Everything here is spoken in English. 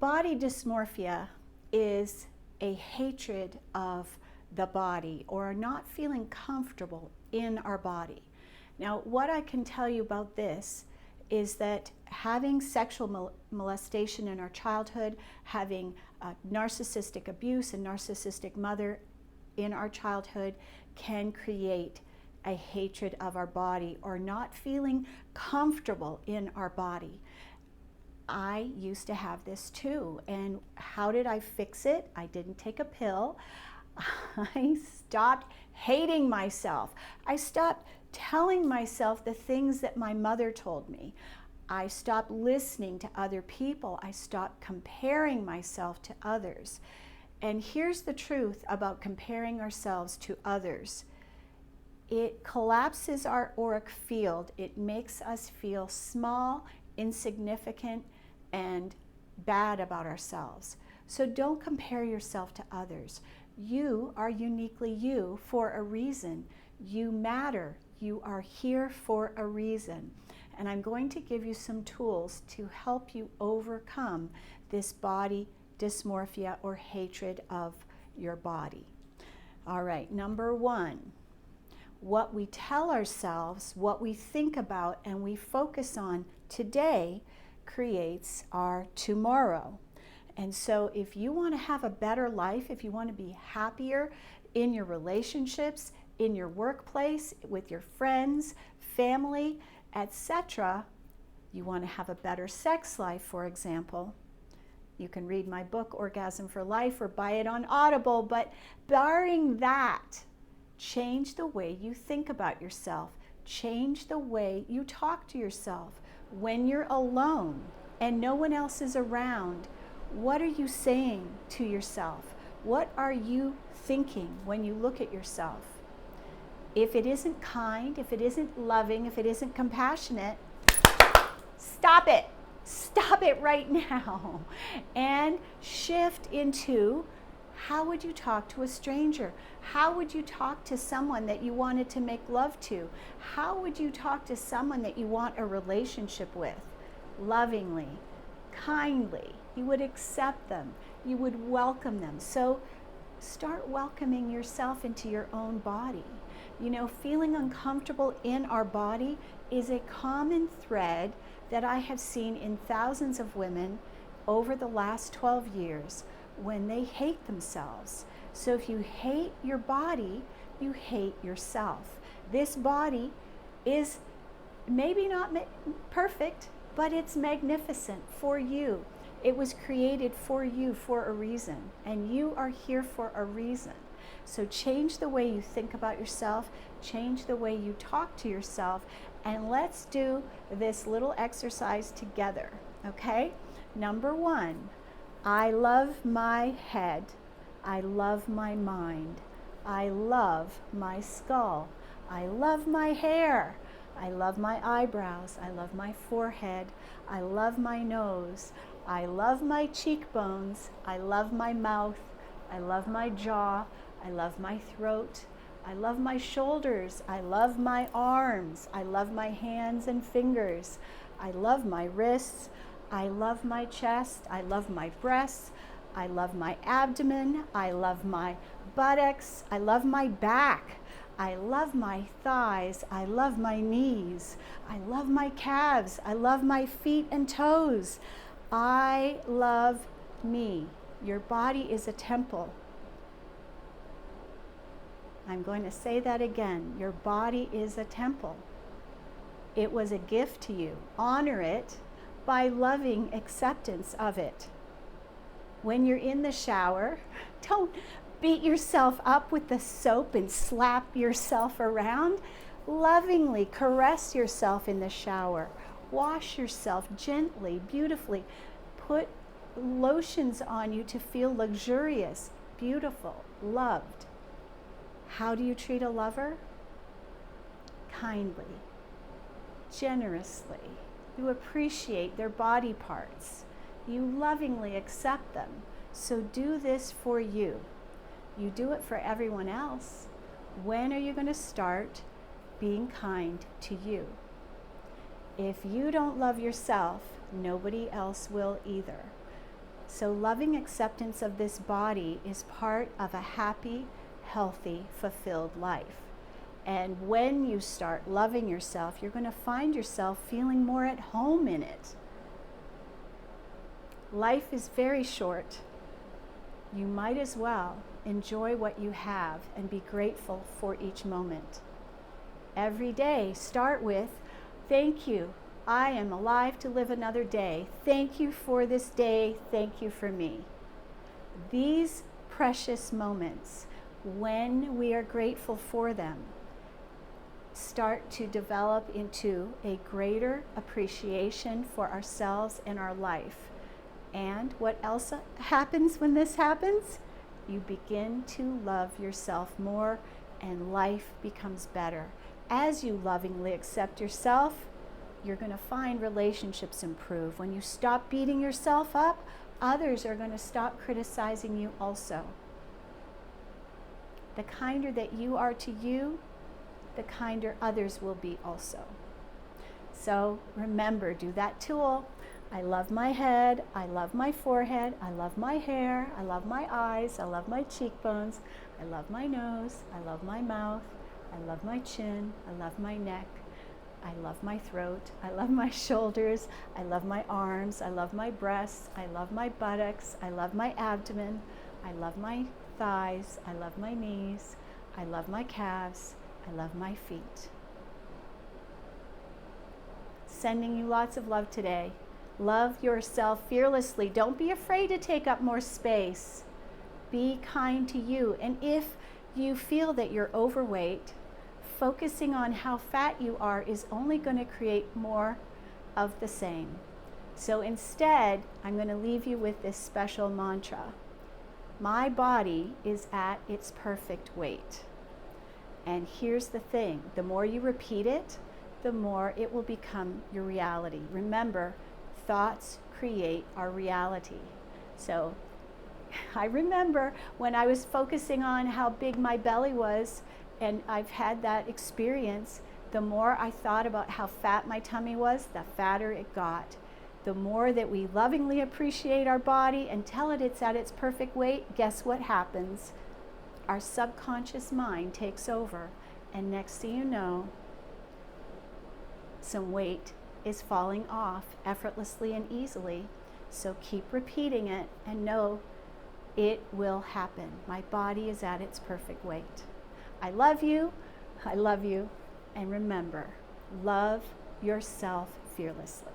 Body dysmorphia is a hatred of the body, or not feeling comfortable in our body. Now, what I can tell you about this is that having sexual molestation in our childhood, having narcissistic abuse and narcissistic mother in our childhood can create a hatred of our body, or not feeling comfortable in our body. I used to have this too. And how did I fix it? I didn't take a pill. I stopped hating myself. I stopped telling myself the things that my mother told me. I stopped listening to other people. I stopped comparing myself to others. And here's the truth about comparing ourselves to others. It collapses our auric field. It makes us feel small, insignificant, and bad about ourselves. So don't compare yourself to others. You are uniquely you for a reason. You matter. You are here for a reason. And I'm going to give you some tools to help you overcome this body dysmorphia or hatred of your body. All right, number one, what we tell ourselves, what we think about, and we focus on today creates our tomorrow. And so if you want to have a better life, if you want to be happier in your relationships, in your workplace, with your friends, family, etc., you want to have a better sex life, for example, you can read my book, Orgasm for Life, or buy it on Audible. But barring that, change the way you think about yourself. Change the way you talk to yourself. When you're alone and no one else is around, what are you saying to yourself? What are you thinking when you look at yourself? If it isn't kind, if it isn't loving, if it isn't compassionate, stop it. Stop it right now. And shift into, how would you talk to a stranger? How would you talk to someone that you wanted to make love to? How would you talk to someone that you want a relationship with? Lovingly, kindly. You would accept them. You would welcome them. So start welcoming yourself into your own body. You know, feeling uncomfortable in our body is a common thread that I have seen in thousands of women over the last 12 years when they hate themselves. So if you hate your body, you hate yourself. This body is maybe not perfect, but it's magnificent for you. It was created for you for a reason, and you are here for a reason. So change the way you think about yourself, change the way you talk to yourself, and let's do this little exercise together, okay? Number one, I love my head. I love my mind. I love my skull. I love my hair. I love my eyebrows. I love my forehead. I love my nose. I love my cheekbones. I love my mouth. I love my jaw. I love my throat. I love my shoulders. I love my arms. I love my hands and fingers. I love my wrists. I love my chest. I love my breasts. I love my abdomen. I love my buttocks. I love my back. I love my thighs. I love my knees. I love my calves. I love my feet and toes. I love me. Your body is a temple. I'm going to say that again. Your body is a temple. It was a gift to you. Honor it by loving acceptance of it. When you're in the shower, don't beat yourself up with the soap and slap yourself around. Lovingly caress yourself in the shower. Wash yourself gently, beautifully. Put lotions on you to feel luxurious, beautiful, loved. How do you treat a lover? Kindly, generously. You appreciate their body parts. You lovingly accept them. So do this for you. You do it for everyone else. When are you going to start being kind to you? If you don't love yourself, nobody else will either. So loving acceptance of this body is part of a happy, healthy, fulfilled life. And when you start loving yourself, you're going to find yourself feeling more at home in it. Life is very short. You might as well enjoy what you have and be grateful for each moment. Every day, start with, thank you. I am alive to live another day. Thank you for this day. Thank you for me. These precious moments, when we are grateful for them, start to develop into a greater appreciation for ourselves and our life. And what else happens when this happens? You begin to love yourself more and life becomes better. As you lovingly accept yourself, you're going to find relationships improve. When you stop beating yourself up, others are going to stop criticizing you also. The kinder that you are to you, the kinder others will be also. So remember, do that tool. I love my head, I love my forehead, I love my hair, I love my eyes, I love my cheekbones, I love my nose, I love my mouth, I love my chin, I love my neck, I love my throat, I love my shoulders, I love my arms, I love my breasts, I love my buttocks, I love my abdomen, I love my thighs, I love my knees, I love my calves, I love my feet. Sending you lots of love today. Love yourself fearlessly. Don't be afraid to take up more space. Be kind to you. And if you feel that you're overweight, focusing on how fat you are is only going to create more of the same. So instead, I'm going to leave you with this special mantra. My body is at its perfect weight. And here's the thing, the more you repeat it, the more it will become your reality. Remember, thoughts create our reality. So I remember when I was focusing on how big my belly was, and I've had that experience, the more I thought about how fat my tummy was, the fatter it got. The more that we lovingly appreciate our body and tell it it's at its perfect weight, guess what happens? Our subconscious mind takes over, and next thing you know, some weight is falling off effortlessly and easily. So keep repeating it and know it will happen. My body is at its perfect weight. I love you, and remember, love yourself fearlessly.